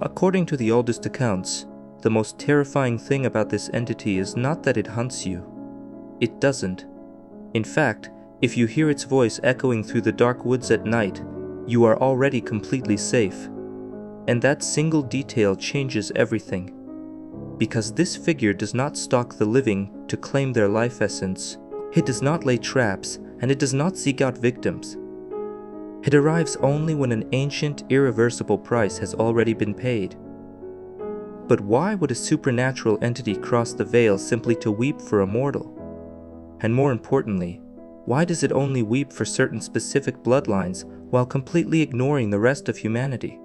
According to the oldest accounts, the most terrifying thing about this entity is not that it hunts you. It doesn't. In fact, if you hear its voice echoing through the dark woods at night, you are already completely safe. And that single detail changes everything. Because this figure does not stalk the living to claim their life essence. It does not lay traps, and it does not seek out victims. It arrives only when an ancient, irreversible price has already been paid. But why would a supernatural entity cross the veil simply to weep for a mortal? And more importantly, why does it only weep for certain specific bloodlines while completely ignoring the rest of humanity?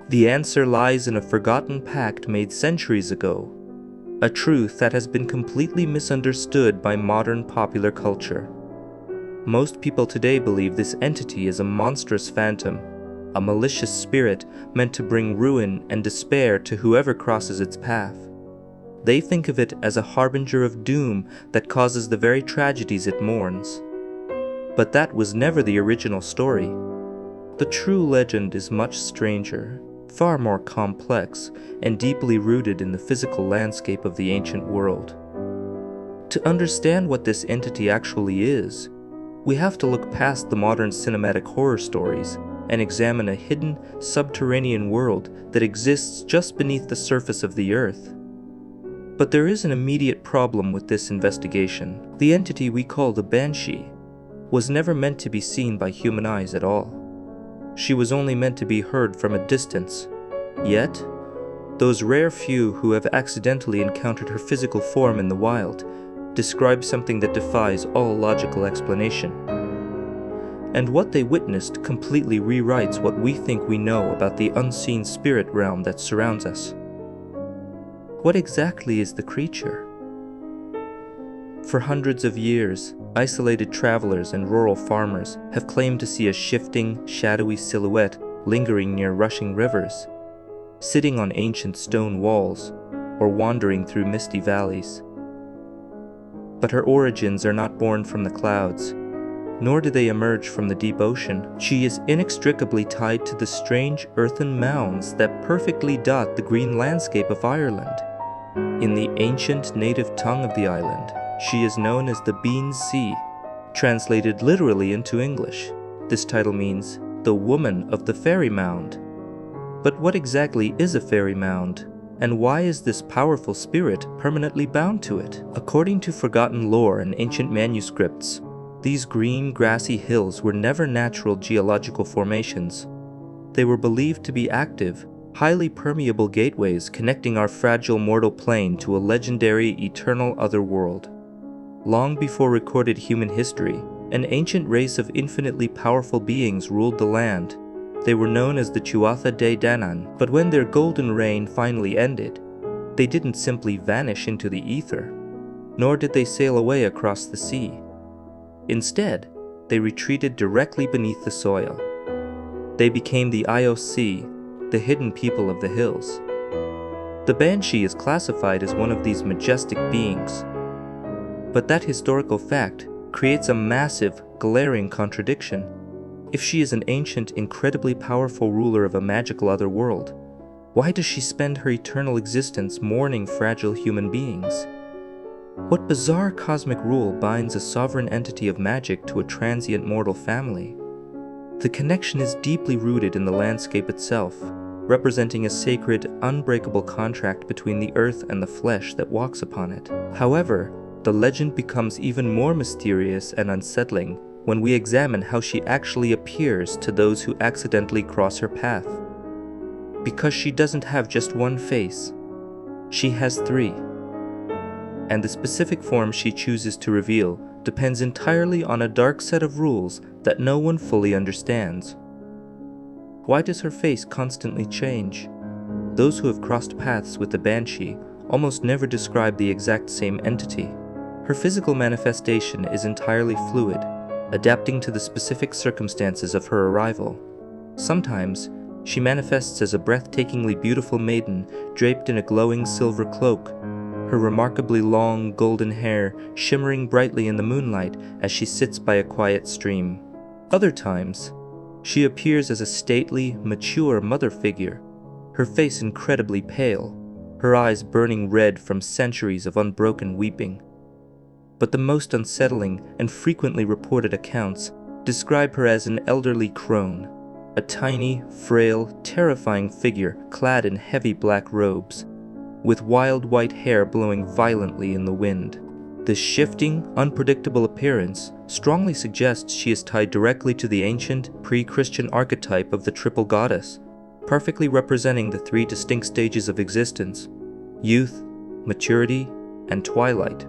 The answer lies in a forgotten pact made centuries ago, a truth that has been completely misunderstood by modern popular culture. Most people today believe this entity is a monstrous phantom, a malicious spirit meant to bring ruin and despair to whoever crosses its path. They think of it as a harbinger of doom that causes the very tragedies it mourns. But that was never the original story. The true legend is much stranger, far more complex, and deeply rooted in the physical landscape of the ancient world. To understand what this entity actually is, we have to look past the modern cinematic horror stories and examine a hidden, subterranean world that exists just beneath the surface of the earth. But there is an immediate problem with this investigation. The entity we call the Banshee was never meant to be seen by human eyes at all. She was only meant to be heard from a distance. Yet, those rare few who have accidentally encountered her physical form in the wild describe something that defies all logical explanation. And what they witnessed completely rewrites what we think we know about the unseen spirit realm that surrounds us. What exactly is the creature? For hundreds of years, isolated travelers and rural farmers have claimed to see a shifting, shadowy silhouette lingering near rushing rivers, sitting on ancient stone walls, or wandering through misty valleys. But her origins are not born from the clouds, nor do they emerge from the deep ocean. She is inextricably tied to the strange earthen mounds that perfectly dot the green landscape of Ireland. In the ancient native tongue of the island, she is known as the Bean Sea, translated literally into English. This title means the woman of the fairy mound. But what exactly is a fairy mound? And why is this powerful spirit permanently bound to it? According to forgotten lore and ancient manuscripts, these green, grassy hills were never natural geological formations. They were believed to be active, highly permeable gateways connecting our fragile mortal plane to a legendary, eternal other world. Long before recorded human history, an ancient race of infinitely powerful beings ruled the land. They were known as the Tuatha Dé Danann, but when their golden reign finally ended, they didn't simply vanish into the ether, nor did they sail away across the sea. Instead, they retreated directly beneath the soil. They became the IOC, the hidden people of the hills. The Banshee is classified as one of these majestic beings, but that historical fact creates a massive, glaring contradiction. If she is an ancient, incredibly powerful ruler of a magical other world, why does she spend her eternal existence mourning fragile human beings? What bizarre cosmic rule binds a sovereign entity of magic to a transient mortal family? The connection is deeply rooted in the landscape itself, representing a sacred, unbreakable contract between the earth and the flesh that walks upon it. However, the legend becomes even more mysterious and unsettling when we examine how she actually appears to those who accidentally cross her path. Because she doesn't have just one face, she has three. And the specific form she chooses to reveal depends entirely on a dark set of rules that no one fully understands. Why does her face constantly change? Those who have crossed paths with the Banshee almost never describe the exact same entity. Her physical manifestation is entirely fluid, adapting to the specific circumstances of her arrival. Sometimes, she manifests as a breathtakingly beautiful maiden draped in a glowing silver cloak, her remarkably long golden hair shimmering brightly in the moonlight as she sits by a quiet stream. Other times, she appears as a stately, mature mother figure, her face incredibly pale, her eyes burning red from centuries of unbroken weeping. But the most unsettling and frequently reported accounts describe her as an elderly crone, a tiny, frail, terrifying figure clad in heavy black robes, with wild white hair blowing violently in the wind. This shifting, unpredictable appearance strongly suggests she is tied directly to the ancient, pre-Christian archetype of the triple goddess, perfectly representing the three distinct stages of existence: youth, maturity, and twilight.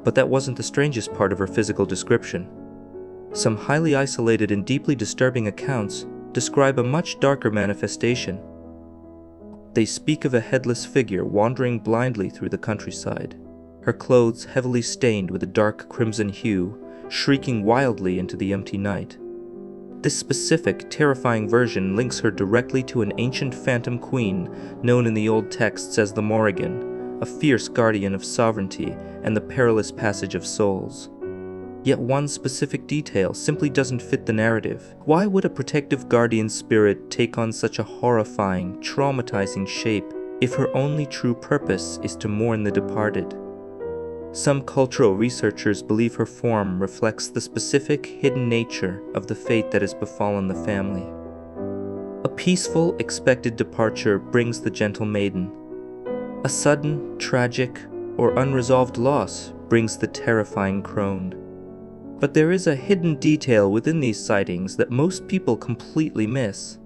But that wasn't the strangest part of her physical description. Some highly isolated and deeply disturbing accounts describe a much darker manifestation. They speak of a headless figure wandering blindly through the countryside, her clothes heavily stained with a dark crimson hue, shrieking wildly into the empty night. This specific, terrifying version links her directly to an ancient phantom queen known in the old texts as the Morrigan, a fierce guardian of sovereignty and the perilous passage of souls. Yet one specific detail simply doesn't fit the narrative. Why would a protective guardian spirit take on such a horrifying, traumatizing shape if her only true purpose is to mourn the departed? Some cultural researchers believe her form reflects the specific, hidden nature of the fate that has befallen the family. A peaceful, expected departure brings the gentle maiden. A sudden, tragic, or unresolved loss brings the terrifying crone. But there is a hidden detail within these sightings that most people completely miss.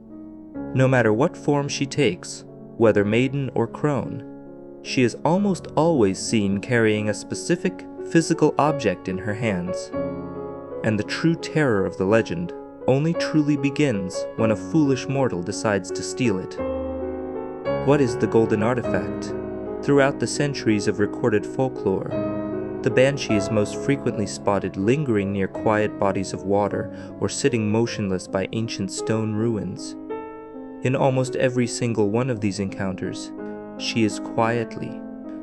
No matter what form she takes, whether maiden or crone, she is almost always seen carrying a specific physical object in her hands. And the true terror of the legend only truly begins when a foolish mortal decides to steal it. What is the golden artifact? Throughout the centuries of recorded folklore, the Banshee is most frequently spotted lingering near quiet bodies of water or sitting motionless by ancient stone ruins. In almost every single one of these encounters, she is quietly,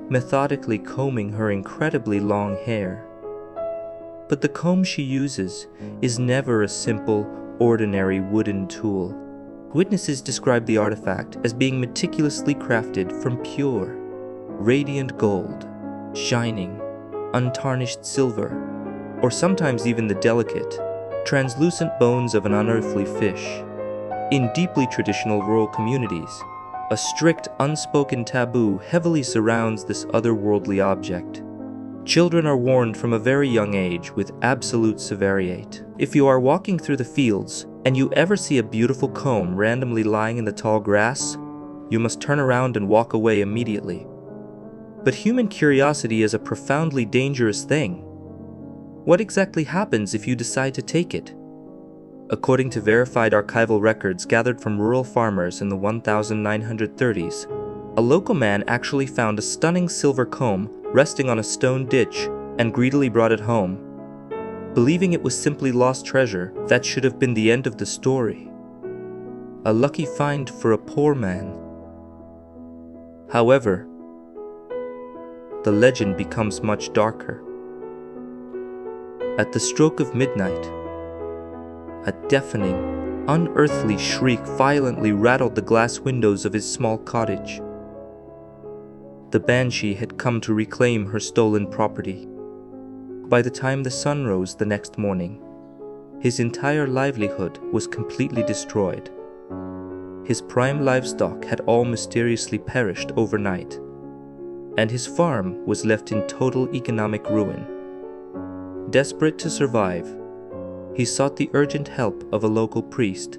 methodically combing her incredibly long hair. But the comb she uses is never a simple, ordinary wooden tool. Witnesses describe the artifact as being meticulously crafted from pure, radiant gold, shining, untarnished silver, or sometimes even the delicate, translucent bones of an unearthly fish. In deeply traditional rural communities, a strict, unspoken taboo heavily surrounds this otherworldly object. Children are warned from a very young age with absolute severiate. If you are walking through the fields and you ever see a beautiful comb randomly lying in the tall grass, you must turn around and walk away immediately. But human curiosity is a profoundly dangerous thing. What exactly happens if you decide to take it? According to verified archival records gathered from rural farmers in the 1930s, a local man actually found a stunning silver comb resting on a stone ditch and greedily brought it home. Believing it was simply lost treasure, that should have been the end of the story. A lucky find for a poor man. However, the legend becomes much darker. At the stroke of midnight, a deafening, unearthly shriek violently rattled the glass windows of his small cottage. The Banshee had come to reclaim her stolen property. By the time the sun rose the next morning, his entire livelihood was completely destroyed. His prime livestock had all mysteriously perished overnight, and his farm was left in total economic ruin. Desperate to survive, he sought the urgent help of a local priest,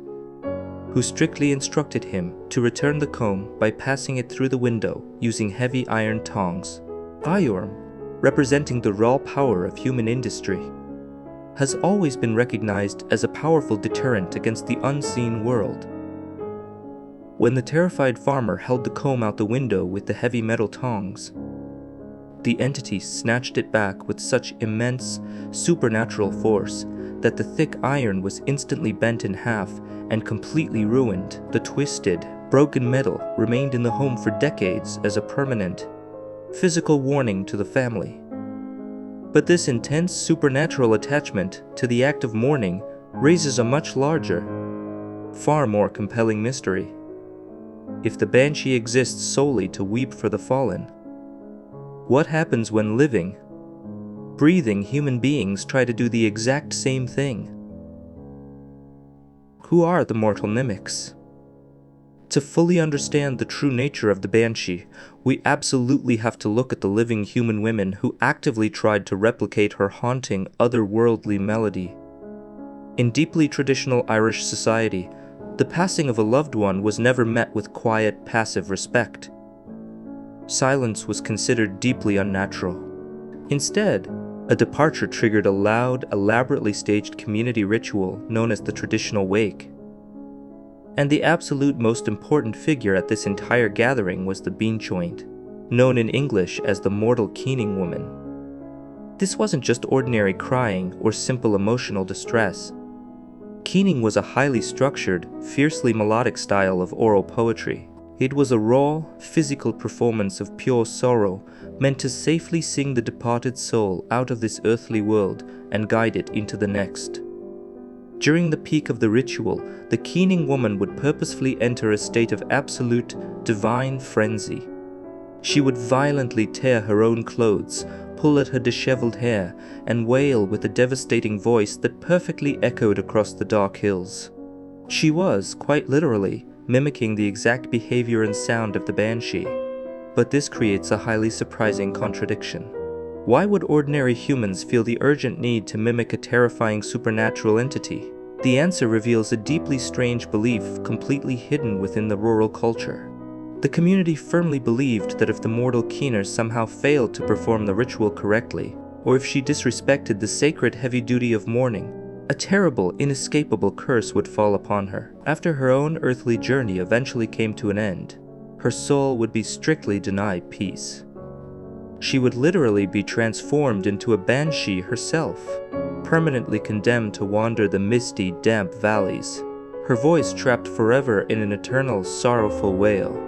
who strictly instructed him to return the comb by passing it through the window using heavy iron tongs. Iron, representing the raw power of human industry, has always been recognized as a powerful deterrent against the unseen world. When the terrified farmer held the comb out the window with the heavy metal tongs, the entity snatched it back with such immense, supernatural force that the thick iron was instantly bent in half and completely ruined. The twisted, broken metal remained in the home for decades as a permanent, physical warning to the family. But this intense supernatural attachment to the act of mourning raises a much larger, far more compelling mystery. if the Banshee exists solely to weep for the fallen? What happens when living, breathing human beings try to do the exact same thing? Who are the mortal mimics? To fully understand the true nature of the Banshee, we absolutely have to look at the living human women who actively tried to replicate her haunting, otherworldly melody. In deeply traditional Irish society, the passing of a loved one was never met with quiet, passive respect. Silence was considered deeply unnatural. Instead, a departure triggered a loud, elaborately staged community ritual known as the traditional wake. And the absolute most important figure at this entire gathering was the beanchoint, known in English as the mortal keening woman. This wasn't just ordinary crying or simple emotional distress. Keening was a highly structured, fiercely melodic style of oral poetry. It was a raw, physical performance of pure sorrow, meant to safely sing the departed soul out of this earthly world and guide it into the next. During the peak of the ritual, the keening woman would purposefully enter a state of absolute, divine frenzy. She would violently tear her own clothes, pull at her disheveled hair, and wail with a devastating voice that perfectly echoed across the dark hills. She was, quite literally, mimicking the exact behavior and sound of the Banshee. But this creates a highly surprising contradiction. Why would ordinary humans feel the urgent need to mimic a terrifying supernatural entity? The answer reveals a deeply strange belief completely hidden within the rural culture. The community firmly believed that if the mortal keener somehow failed to perform the ritual correctly, or if she disrespected the sacred heavy duty of mourning, a terrible, inescapable curse would fall upon her. After her own earthly journey eventually came to an end, her soul would be strictly denied peace. She would literally be transformed into a banshee herself, permanently condemned to wander the misty, damp valleys, her voice trapped forever in an eternal, sorrowful wail.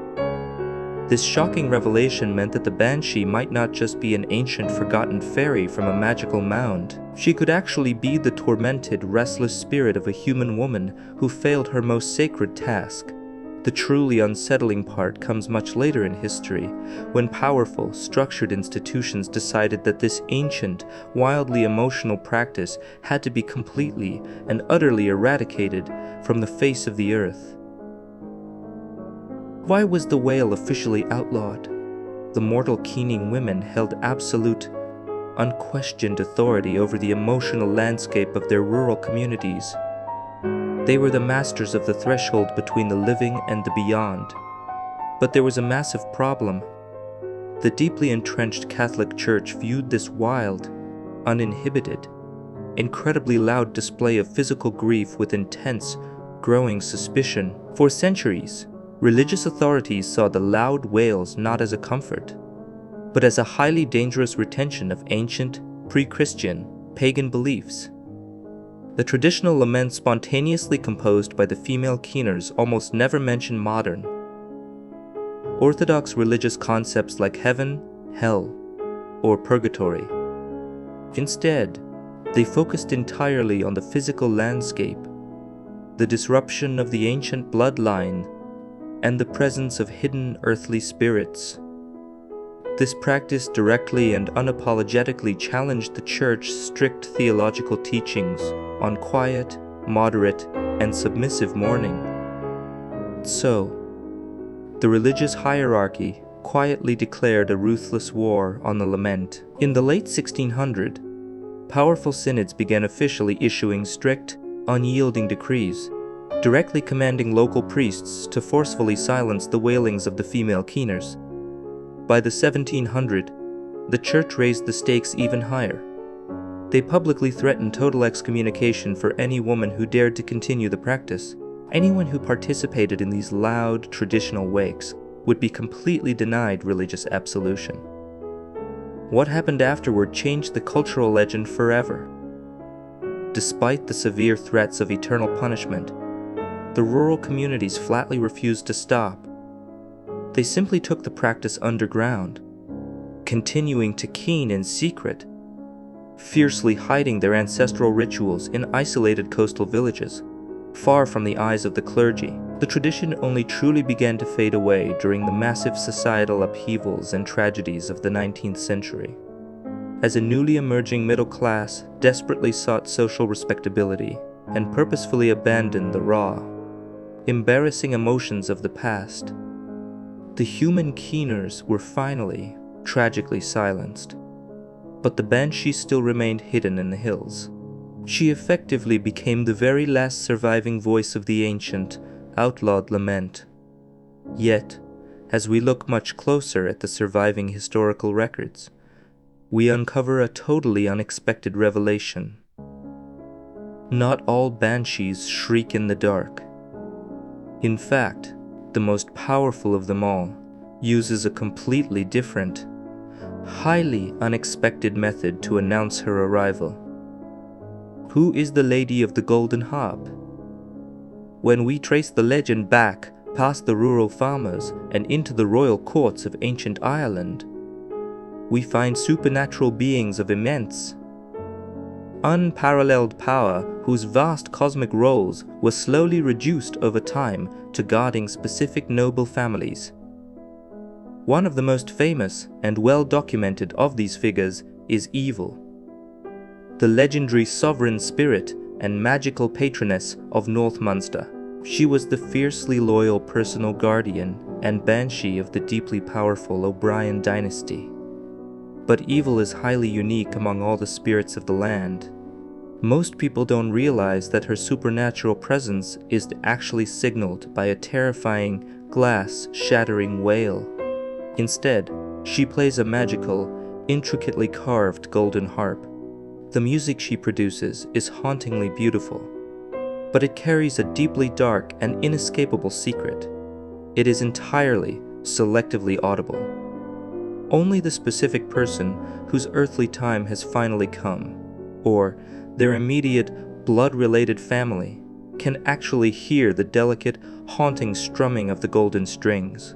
This shocking revelation meant that the Banshee might not just be an ancient, forgotten fairy from a magical mound. She could actually be the tormented, restless spirit of a human woman who failed her most sacred task. The truly unsettling part comes much later in history, when powerful, structured institutions decided that this ancient, wildly emotional practice had to be completely and utterly eradicated from the face of the earth. Why was the wail officially outlawed? The mortal keening women held absolute, unquestioned authority over the emotional landscape of their rural communities. They were the masters of the threshold between the living and the beyond. But there was a massive problem. The deeply entrenched Catholic Church viewed this wild, uninhibited, incredibly loud display of physical grief with intense, growing suspicion. For centuries, religious authorities saw the loud wails not as a comfort, but as a highly dangerous retention of ancient, pre-Christian, pagan beliefs. The traditional lament spontaneously composed by the female keeners almost never mention modern, orthodox religious concepts like heaven, hell, or purgatory. Instead, they focused entirely on the physical landscape, the disruption of the ancient bloodline, and the presence of hidden earthly spirits. This practice directly and unapologetically challenged the Church's strict theological teachings on quiet, moderate, and submissive mourning. So, the religious hierarchy quietly declared a ruthless war on the lament. In the late 1600s, powerful synods began officially issuing strict, unyielding decrees, directly commanding local priests to forcefully silence the wailings of the female keeners. By the 1700s, the Church raised the stakes even higher. They publicly threatened total excommunication for any woman who dared to continue the practice. Anyone who participated in these loud, traditional wakes would be completely denied religious absolution. What happened afterward changed the cultural legend forever. Despite the severe threats of eternal punishment, the rural communities flatly refused to stop. They simply took the practice underground, continuing to keen in secret, fiercely hiding their ancestral rituals in isolated coastal villages, far from the eyes of the clergy. The tradition only truly began to fade away during the massive societal upheavals and tragedies of the 19th century, as a newly emerging middle class desperately sought social respectability and purposefully abandoned the raw, embarrassing emotions of the past. The human keeners were finally, tragically silenced, but the Banshee still remained hidden in the hills. She effectively became the very last surviving voice of the ancient, outlawed lament. Yet, as we look much closer at the surviving historical records, we uncover a totally unexpected revelation. Not all Banshees shriek in the dark. In fact, the most powerful of them all uses a completely different, highly unexpected method to announce her arrival. Who is the Lady of the Golden Harp? When we trace the legend back past the rural farmers and into the royal courts of ancient Ireland, we find supernatural beings of immense, unparalleled power whose vast cosmic roles were slowly reduced over time to guarding specific noble families. One of the most famous and well documented of these figures is Aoibheall, the legendary sovereign spirit and magical patroness of North Munster. She was the fiercely loyal personal guardian and banshee of the deeply powerful O'Brien dynasty. But Aoibheall is highly unique among all the spirits of the land. Most people don't realize that her supernatural presence is actually signaled by a terrifying, glass-shattering wail. Instead, she plays a magical, intricately carved golden harp. The music she produces is hauntingly beautiful, but it carries a deeply dark and inescapable secret. It is entirely, selectively audible. Only the specific person whose earthly time has finally come, or their immediate, blood-related family, can actually hear the delicate, haunting strumming of the golden strings.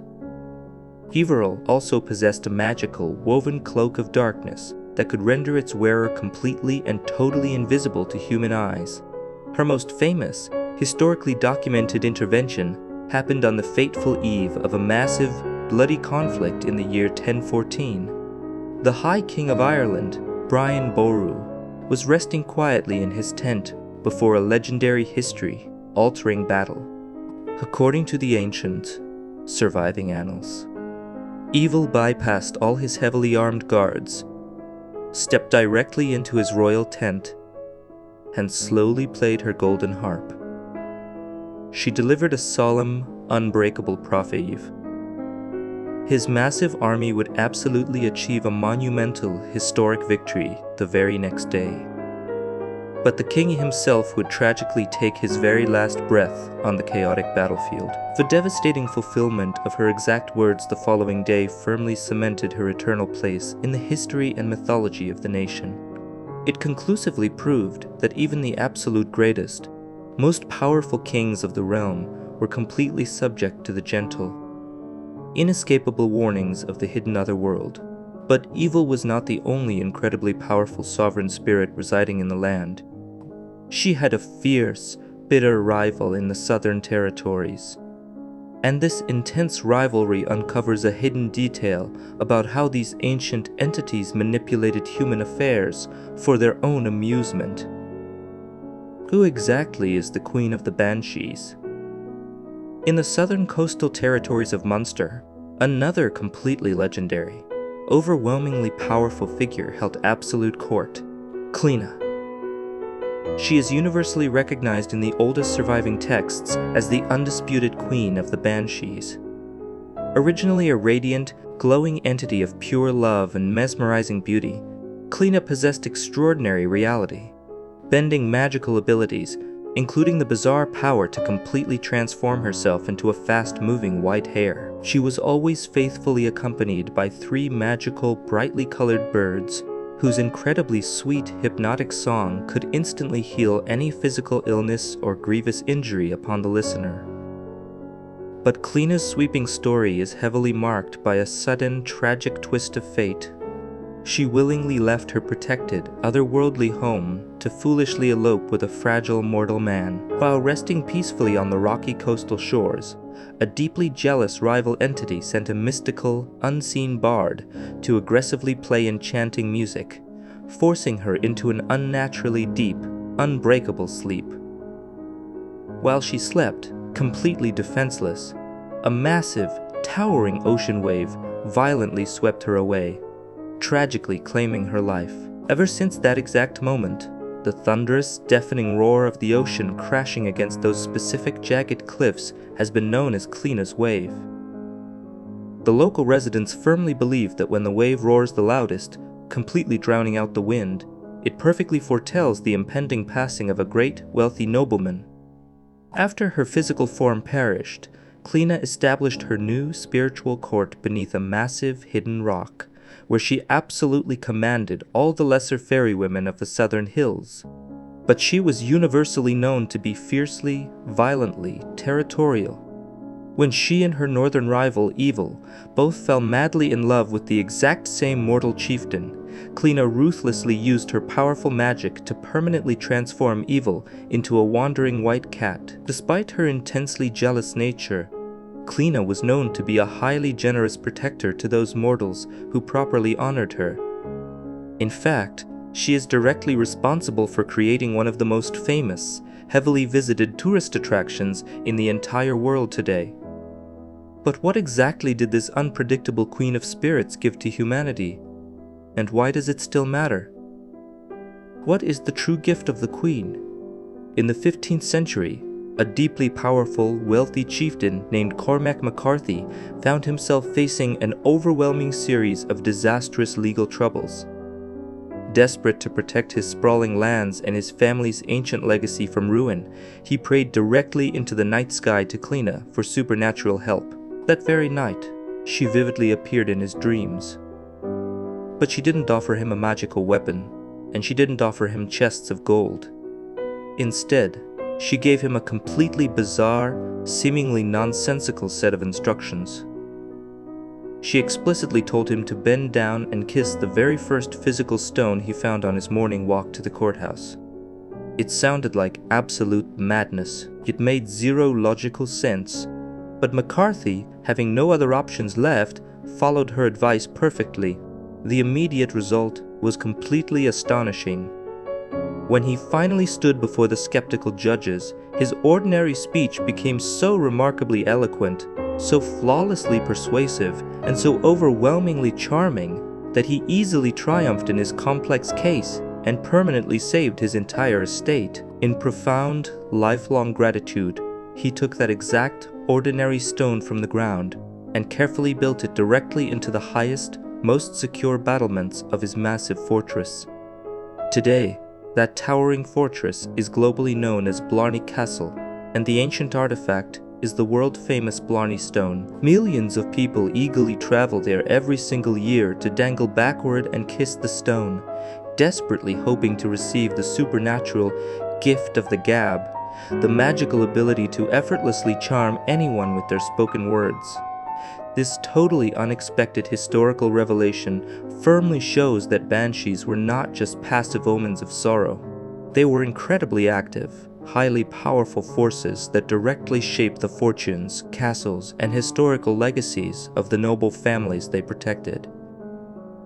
Aoibheall also possessed a magical, woven cloak of darkness that could render its wearer completely and totally invisible to human eyes. Her most famous, historically documented intervention happened on the fateful eve of a massive, bloody conflict in the year 1014. The High King of Ireland, Brian Boru, was resting quietly in his tent before a legendary history-altering battle. According to the ancient, surviving annals, Aoibheall bypassed all his heavily armed guards, stepped directly into his royal tent, and slowly played her golden harp. She delivered a solemn, unbreakable prophecy. His massive army would absolutely achieve a monumental, historic victory the very next day. But the king himself would tragically take his very last breath on the chaotic battlefield. The devastating fulfillment of her exact words the following day firmly cemented her eternal place in the history and mythology of the nation. It conclusively proved that even the absolute greatest, most powerful kings of the realm were completely subject to the gentle, inescapable warnings of the hidden otherworld. But Aoibheall was not the only incredibly powerful sovereign spirit residing in the land. She had a fierce, bitter rival in the southern territories. And this intense rivalry uncovers a hidden detail about how these ancient entities manipulated human affairs for their own amusement. Who exactly is the Queen of the Banshees? In the southern coastal territories of Munster, another completely legendary, overwhelmingly powerful figure held absolute court, Clíodhna. She is universally recognized in the oldest surviving texts as the undisputed queen of the Banshees. Originally a radiant, glowing entity of pure love and mesmerizing beauty, Clíodhna possessed extraordinary reality, bending magical abilities, including the bizarre power to completely transform herself into a fast-moving white hare. She was always faithfully accompanied by 3 magical, brightly colored birds, whose incredibly sweet, hypnotic song could instantly heal any physical illness or grievous injury upon the listener. But Clíodhna's sweeping story is heavily marked by a sudden, tragic twist of fate. She willingly left her protected, otherworldly home to foolishly elope with a fragile mortal man. While resting peacefully on the rocky coastal shores, a deeply jealous rival entity sent a mystical, unseen bard to aggressively play enchanting music, forcing her into an unnaturally deep, unbreakable sleep. While she slept, completely defenseless, a massive, towering ocean wave violently swept her away, tragically claiming her life. Ever since that exact moment, the thunderous, deafening roar of the ocean crashing against those specific jagged cliffs has been known as Clíodhna's wave. The local residents firmly believe that when the wave roars the loudest, completely drowning out the wind, it perfectly foretells the impending passing of a great, wealthy nobleman. After her physical form perished, Clíodhna established her new spiritual court beneath a massive hidden rock, where she absolutely commanded all the lesser fairy women of the southern hills. But she was universally known to be fiercely, violently territorial. When she and her northern rival, Aoibheall, both fell madly in love with the exact same mortal chieftain, Clíodhna ruthlessly used her powerful magic to permanently transform Aoibheall into a wandering white cat. Despite her intensely jealous nature, Clíodhna was known to be a highly generous protector to those mortals who properly honored her. In fact, she is directly responsible for creating one of the most famous, heavily visited tourist attractions in the entire world today. But what exactly did this unpredictable Queen of Spirits give to humanity? And why does it still matter? What is the true gift of the Queen? In the 15th century, a deeply powerful, wealthy chieftain named Cormac MacCarthy found himself facing an overwhelming series of disastrous legal troubles. Desperate to protect his sprawling lands and his family's ancient legacy from ruin, he prayed directly into the night sky to Clíodhna for supernatural help. That very night, she vividly appeared in his dreams. But she didn't offer him a magical weapon, and she didn't offer him chests of gold. Instead, she gave him a completely bizarre, seemingly nonsensical set of instructions. She explicitly told him to bend down and kiss the very first physical stone he found on his morning walk to the courthouse. It sounded like absolute madness. It made zero logical sense, but MacCarthy, having no other options left, followed her advice perfectly. The immediate result was completely astonishing. When he finally stood before the skeptical judges, his ordinary speech became so remarkably eloquent, so flawlessly persuasive, and so overwhelmingly charming that he easily triumphed in his complex case and permanently saved his entire estate. In profound, lifelong gratitude, he took that exact, ordinary stone from the ground and carefully built it directly into the highest, most secure battlements of his massive fortress. Today, that towering fortress is globally known as Blarney Castle, and the ancient artifact is the world-famous Blarney Stone. Millions of people eagerly travel there every single year to dangle backward and kiss the stone, desperately hoping to receive the supernatural gift of the gab, the magical ability to effortlessly charm anyone with their spoken words. This totally unexpected historical revelation firmly shows that Banshees were not just passive omens of sorrow. They were incredibly active, highly powerful forces that directly shaped the fortunes, castles, and historical legacies of the noble families they protected.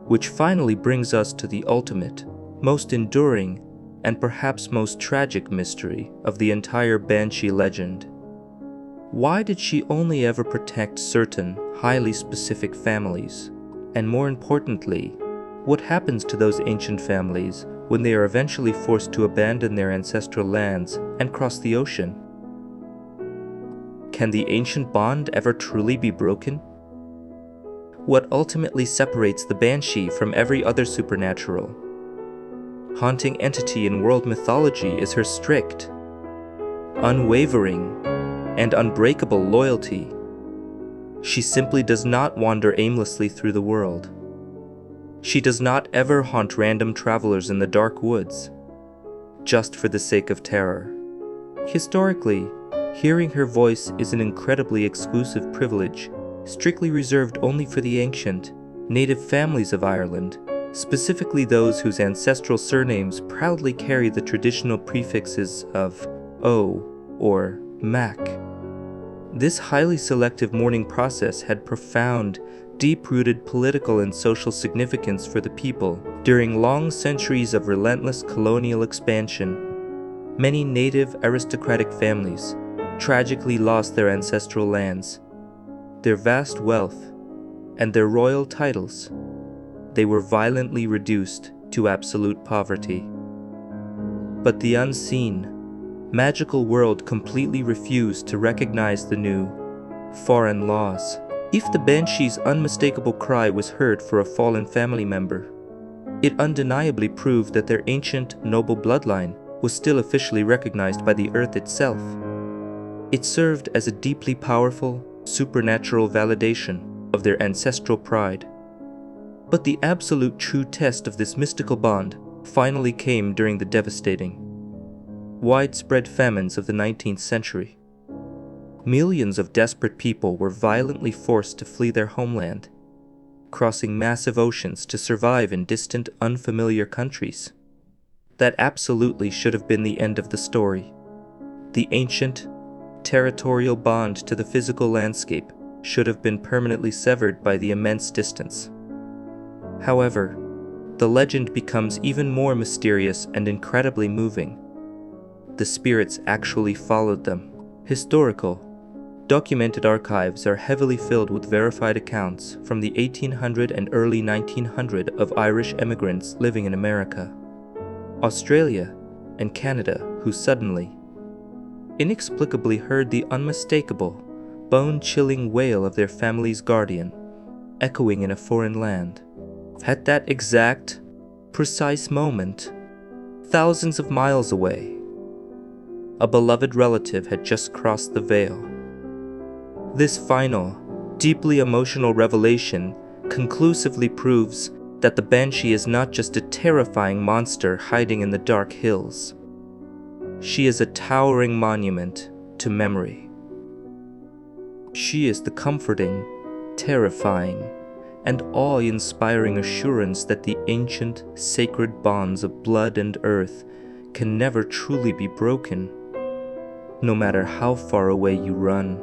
Which finally brings us to the ultimate, most enduring, and perhaps most tragic mystery of the entire Banshee legend. Why did she only ever protect certain, highly specific families? And more importantly, what happens to those ancient families when they are eventually forced to abandon their ancestral lands and cross the ocean? Can the ancient bond ever truly be broken? What ultimately separates the Banshee from every other supernatural, haunting entity in world mythology is her strict, unwavering, and unbreakable loyalty. She simply does not wander aimlessly through the world. She does not ever haunt random travelers in the dark woods, just for the sake of terror. Historically, hearing her voice is an incredibly exclusive privilege, strictly reserved only for the ancient, native families of Ireland, specifically those whose ancestral surnames proudly carry the traditional prefixes of O or Mac. This highly selective mourning process had profound, deep-rooted political and social significance for the people. During long centuries of relentless colonial expansion, many native aristocratic families tragically lost their ancestral lands, their vast wealth, and their royal titles. They were violently reduced to absolute poverty. But the unseen, magical world completely refused to recognize the new, foreign laws. If the Banshee's unmistakable cry was heard for a fallen family member, it undeniably proved that their ancient, noble bloodline was still officially recognized by the earth itself. It served as a deeply powerful, supernatural validation of their ancestral pride. But the absolute true test of this mystical bond finally came during the devastating, widespread famines of the 19th century. Millions of desperate people were violently forced to flee their homeland, crossing massive oceans to survive in distant, unfamiliar countries. That absolutely should have been the end of the story. The ancient, territorial bond to the physical landscape should have been permanently severed by the immense distance. However, the legend becomes even more mysterious and incredibly moving. The spirits actually followed them. Historical, documented archives are heavily filled with verified accounts from the 1800 and early 1900 of Irish immigrants living in America, Australia, and Canada who suddenly, inexplicably heard the unmistakable, bone-chilling wail of their family's guardian, echoing in a foreign land. At that exact, precise moment, thousands of miles away, a beloved relative had just crossed the veil. This final, deeply emotional revelation conclusively proves that the Banshee is not just a terrifying monster hiding in the dark hills. She is a towering monument to memory. She is the comforting, terrifying, and awe-inspiring assurance that the ancient, sacred bonds of blood and earth can never truly be broken, no matter how far away you run.